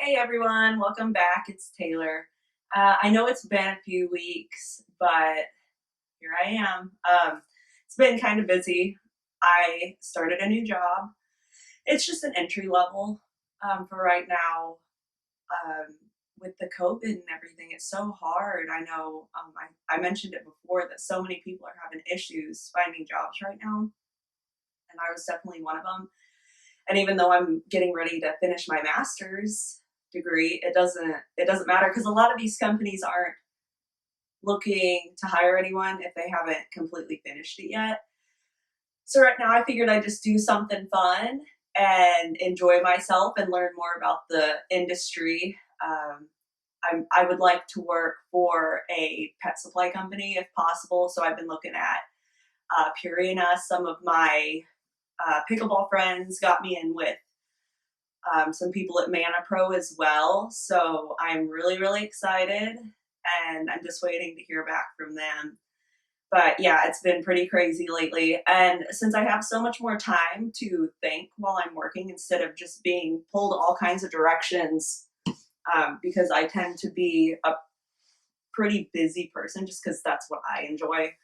Hey everyone, welcome back. It's Taylor. I know it's been a few weeks, but here I am. It's been kind of busy. I started a new job. It's just an entry level for right now. Um, with the COVID and everything, it's so hard. I know I mentioned it before that so many people are having issues finding jobs right now, and I was definitely one of them. And even though I'm getting ready to finish my master's degree, it doesn't matter because a lot of these companies aren't looking to hire anyone if they haven't completely finished it yet. So right now I figured I'd just do something fun and enjoy myself and learn more about the industry. I would like to work for a pet supply company if possible. So I've been looking at Purina. Some of my pickleball friends got me in with some people at Mana Pro as well. So I'm really, really excited and I'm just waiting to hear back from them. But yeah, it's been pretty crazy lately. And since I have so much more time to think while I'm working instead of just being pulled all kinds of directions, because I tend to be a pretty busy person just because that's what I enjoy.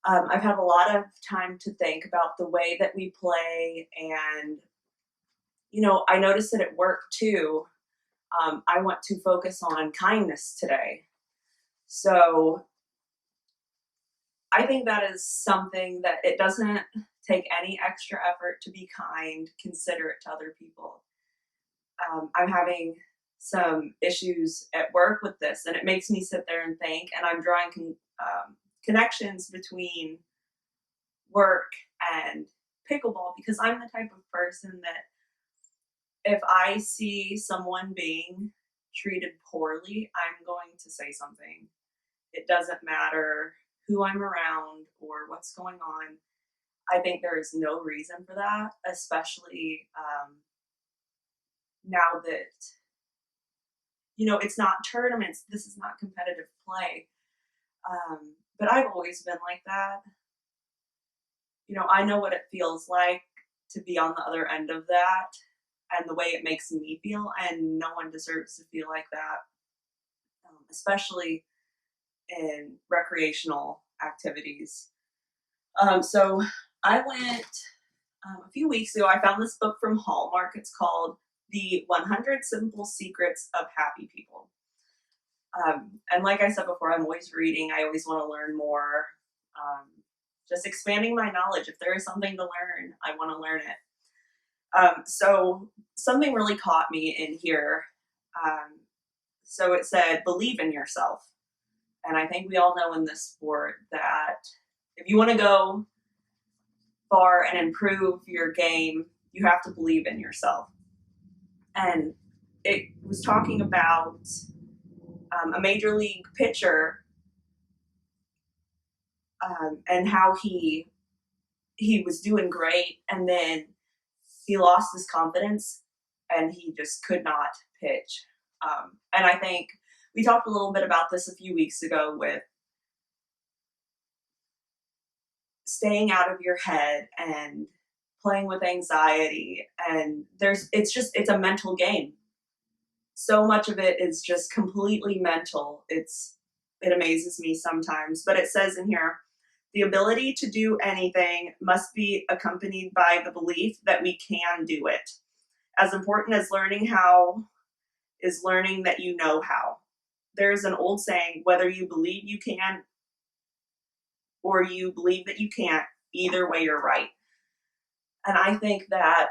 I've had a lot of time to think about the way that we play. And, I noticed it at work too. I want to focus on kindness today. So I think that is something that it doesn't take any extra effort to be kind, considerate to other people. I'm having some issues at work with this, and it makes me sit there and think, and I'm drawing connections between work and pickleball because I'm the type of person that if I see someone being treated poorly, I'm going to say something. It doesn't matter who I'm around or what's going on. I think there is no reason for that, especially now that, it's not tournaments. This is not competitive play. But I've always been like that. I know what it feels like to be on the other end of that and the way it makes me feel, and no one deserves to feel like that, especially in recreational activities. So I went a few weeks ago. I found this book from Hallmark. It's called The 100 Simple Secrets of Happy People. And like I said before, I'm always reading. I always want to learn more. Just expanding my knowledge. If there is something to learn, I want to learn it. So something really caught me in here. Um, so it said, believe in yourself. And I think we all know in this sport that if you want to go far and improve your game, you have to believe in yourself. And it was talking about a major league pitcher and how he was doing great, and then he lost his confidence, and he just could not pitch. And I think we talked a little bit about this a few weeks ago with staying out of your head and playing with anxiety. And it's a mental game. So much of it is just completely mental. It amazes me sometimes. But it says in here, the ability to do anything must be accompanied by the belief that we can do it. As important as learning how is learning that you know how. There's an old saying, whether you believe you can or you believe that you can't, either way you're right. And I think that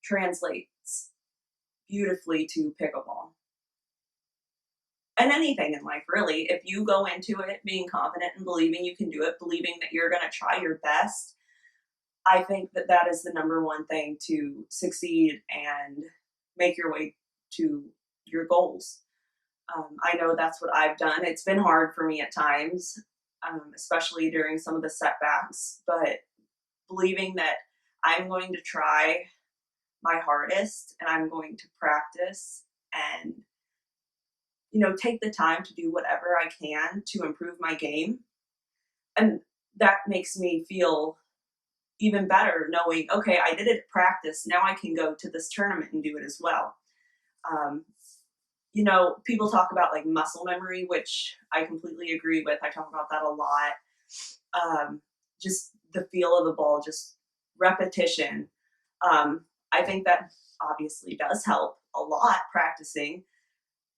translates beautifully to pickleball. And anything in life, really. If you go into it being confident and believing you can do it, believing that you're going to try your best, I think that that is the number one thing to succeed and make your way to your goals. I know that's what I've done. It's been hard for me at times, especially during some of the setbacks, but believing that I'm going to try my hardest and I'm going to practice and, take the time to do whatever I can to improve my game. And that makes me feel even better knowing, okay, I did it at practice. Now I can go to this tournament and do it as well. Um, you know, people talk about like muscle memory, which I completely agree with. I talk about that a lot. Um, just the feel of the ball, just repetition. I think that obviously does help a lot practicing,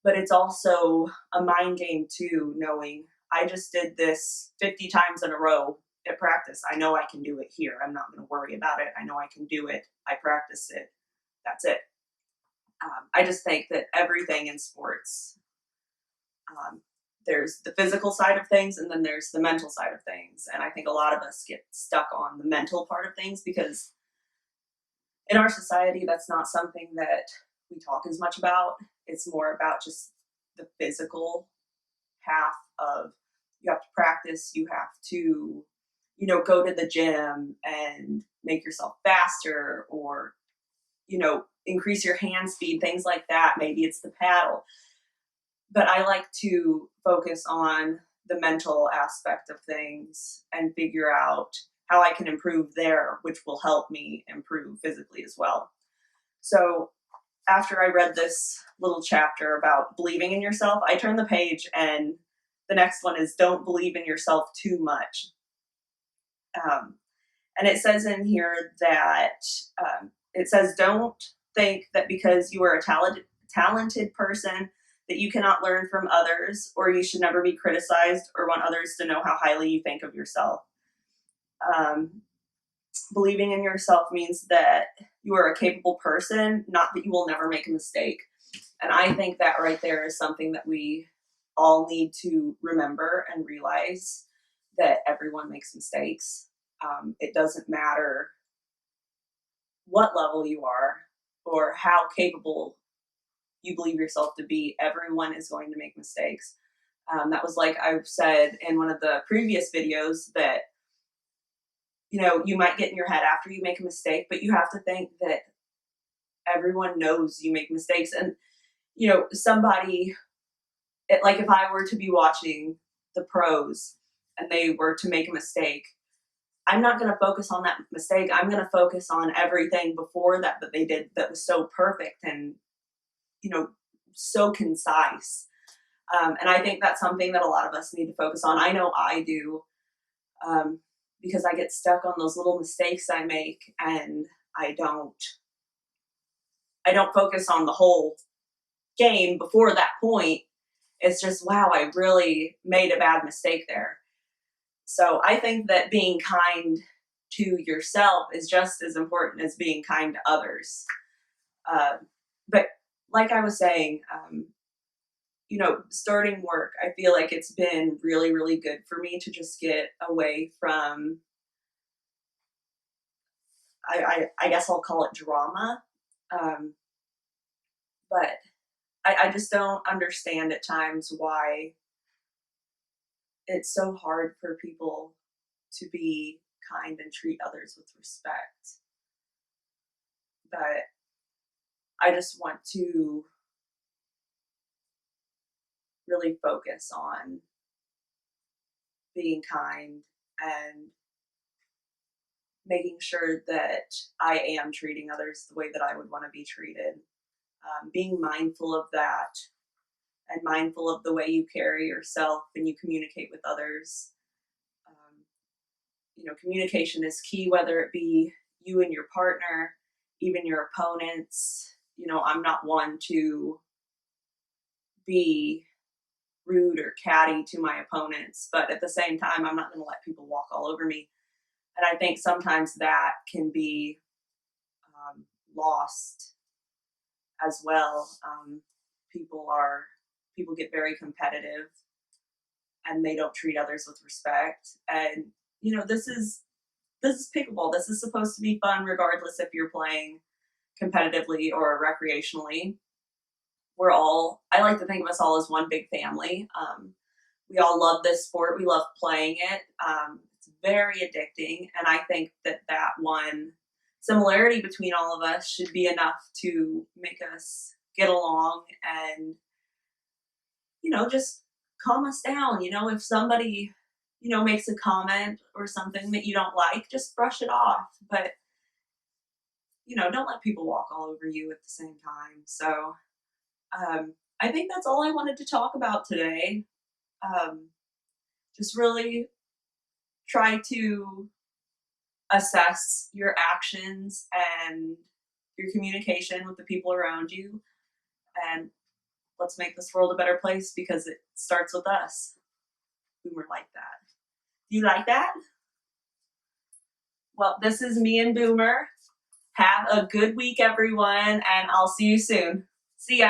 but it's also a mind game too, knowing I just did this 50 times in a row at practice. I know I can do it here. I'm not going to worry about it. I know I can do it. I practice it. That's it. I just think that everything in sports, um, there's the physical side of things and then there's the mental side of things. And I think a lot of us get stuck on the mental part of things because in our society, that's not something that we talk as much about. It's more about just the physical half of you have to practice, you have to, you know, go to the gym and make yourself faster or, you know, increase your hand speed, things like that. Maybe it's the paddle. But I like to focus on the mental aspect of things and figure out how I can improve there, which will help me improve physically as well. So after I read this little chapter about believing in yourself, I turned the page and the next one is don't believe in yourself too much. Um, and it says in here that it says don't think that because you are a talented person that you cannot learn from others or you should never be criticized or want others to know how highly you think of yourself. Um, Believing in yourself means that you are a capable person, not that you will never make a mistake. And I think that right there is something that we all need to remember and realize that everyone makes mistakes. It doesn't matter what level you are or how capable you believe yourself to be, everyone is going to make mistakes. That was like I've said in one of the previous videos that, you know, you might get in your head after you make a mistake, but you have to think that everyone knows you make mistakes. And, you know, like if I were to be watching the pros and they were to make a mistake, I'm not going to focus on that mistake. I'm going to focus on everything before that they did that was so perfect and, you know, so concise. And I think that's something that a lot of us need to focus on. I know I do, um, because I get stuck on those little mistakes I make, and I don't focus on the whole game before that point. It's just wow, I really made a bad mistake there. So I think that being kind to yourself is just as important as being kind to others. Uh, but like I was saying, you know, starting work, I feel like it's been really, really good for me to just get away from, I guess I'll call it drama. Um, but I just don't understand at times why it's so hard for people to be kind and treat others with respect. But I just want to really focus on being kind and making sure that I am treating others the way that I would want to be treated. Being mindful of that and mindful of the way you carry yourself and you communicate with others. Um, you know, communication is key, whether it be you and your partner, even your opponents. You know, I'm not one to be rude or catty to my opponents, but at the same time, I'm not going to let people walk all over me. And I think sometimes that can be lost as well. People are people get very competitive and they don't treat others with respect. And you know, this is pickleball. This is supposed to be fun, regardless if you're playing competitively or recreationally. I like to think of us all as one big family. We all love this sport. We love playing it. It's very addicting. And I think that that one similarity between all of us should be enough to make us get along and, you know, just calm us down. You know, if somebody, you know, makes a comment or something that you don't like, just brush it off. But, you know, don't let people walk all over you at the same time. So, I think that's all I wanted to talk about today. Just really try to assess your actions and your communication with the people around you, and let's make this world a better place because it starts with us. Boomer like that. Do you like that? Well, this is me and Boomer. Have a good week, everyone, and I'll see you soon. See ya.